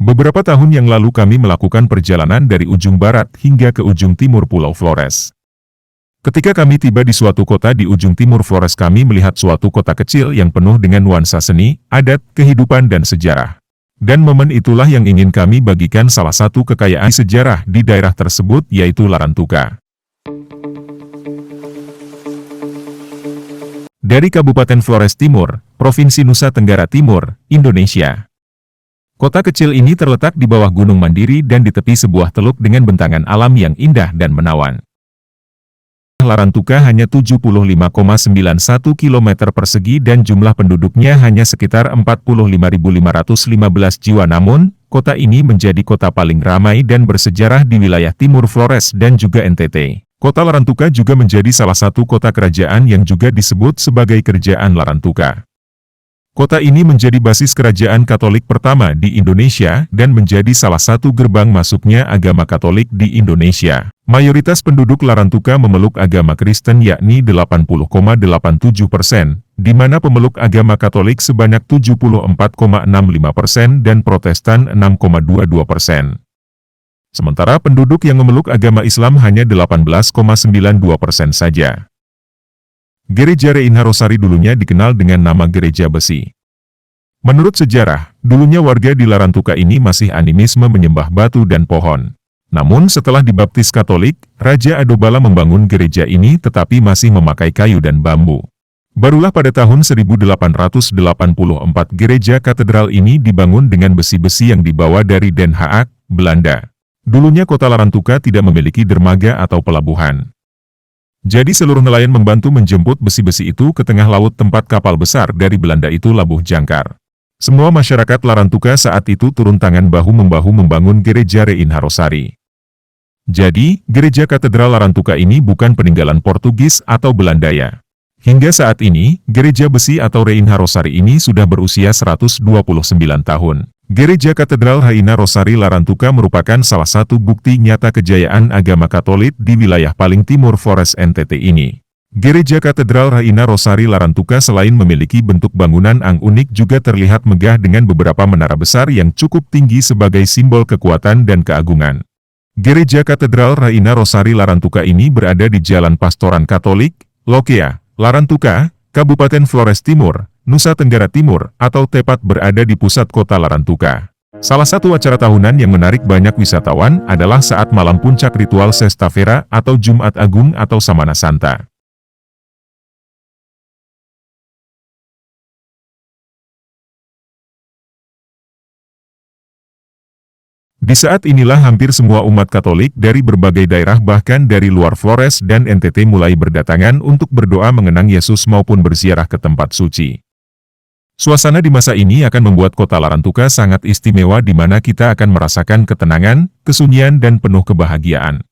Beberapa tahun yang lalu kami melakukan perjalanan dari ujung barat hingga ke ujung timur Pulau Flores. Ketika kami tiba di suatu kota di ujung timur Flores, kami melihat suatu kota kecil yang penuh dengan nuansa seni, adat, kehidupan dan sejarah. Dan momen itulah yang ingin kami bagikan salah satu kekayaan sejarah di daerah tersebut, yaitu Larantuka. Dari Kabupaten Flores Timur, Provinsi Nusa Tenggara Timur, Indonesia. Kota kecil ini terletak di bawah Gunung Mandiri dan di tepi sebuah teluk dengan bentangan alam yang indah dan menawan. Larantuka hanya 75,91 km persegi dan jumlah penduduknya hanya sekitar 45.515 jiwa. Namun, kota ini menjadi kota paling ramai dan bersejarah di wilayah Timur Flores dan juga NTT. Kota Larantuka juga menjadi salah satu kota kerajaan yang juga disebut sebagai Kerajaan Larantuka. Kota ini menjadi basis kerajaan Katolik pertama di Indonesia dan menjadi salah satu gerbang masuknya agama Katolik di Indonesia. Mayoritas penduduk Larantuka memeluk agama Kristen yakni 80,87%, di mana pemeluk agama Katolik sebanyak 74,65% dan Protestan 6,22%. Sementara penduduk yang memeluk agama Islam hanya 18,92% saja. Gereja Reina Rosari dulunya dikenal dengan nama Gereja Besi. Menurut sejarah, dulunya warga di Larantuka ini masih animisme menyembah batu dan pohon. Namun setelah dibaptis Katolik, Raja Adobala membangun gereja ini tetapi masih memakai kayu dan bambu. Barulah pada tahun 1884 gereja katedral ini dibangun dengan besi-besi yang dibawa dari Den Haag, Belanda. Dulunya kota Larantuka tidak memiliki dermaga atau pelabuhan. Jadi seluruh nelayan membantu menjemput besi-besi itu ke tengah laut tempat kapal besar dari Belanda itu labuh jangkar. Semua masyarakat Larantuka saat itu turun tangan bahu-membahu membangun gereja Reina Rosari. Jadi, gereja katedral Larantuka ini bukan peninggalan Portugis atau Belanda ya. Hingga saat ini, gereja besi atau Reina Rosari ini sudah berusia 129 tahun. Gereja Katedral Reina Rosari Larantuka merupakan salah satu bukti nyata kejayaan agama Katolik di wilayah paling timur Flores NTT ini. Gereja Katedral Reina Rosari Larantuka selain memiliki bentuk bangunan yang unik juga terlihat megah dengan beberapa menara besar yang cukup tinggi sebagai simbol kekuatan dan keagungan. Gereja Katedral Reina Rosari Larantuka ini berada di Jalan Pastoran Katolik, Lokea, Larantuka, Kabupaten Flores Timur, Nusa Tenggara Timur, atau tepat berada di pusat kota Larantuka. Salah satu acara tahunan yang menarik banyak wisatawan adalah saat malam puncak ritual Sesta-Vera atau Jumat Agung atau Samana Santa. Di saat inilah hampir semua umat Katolik dari berbagai daerah bahkan dari luar Flores dan NTT mulai berdatangan untuk berdoa mengenang Yesus maupun berziarah ke tempat suci. Suasana di masa ini akan membuat kota Larantuka sangat istimewa di mana kita akan merasakan ketenangan, kesunyian dan penuh kebahagiaan.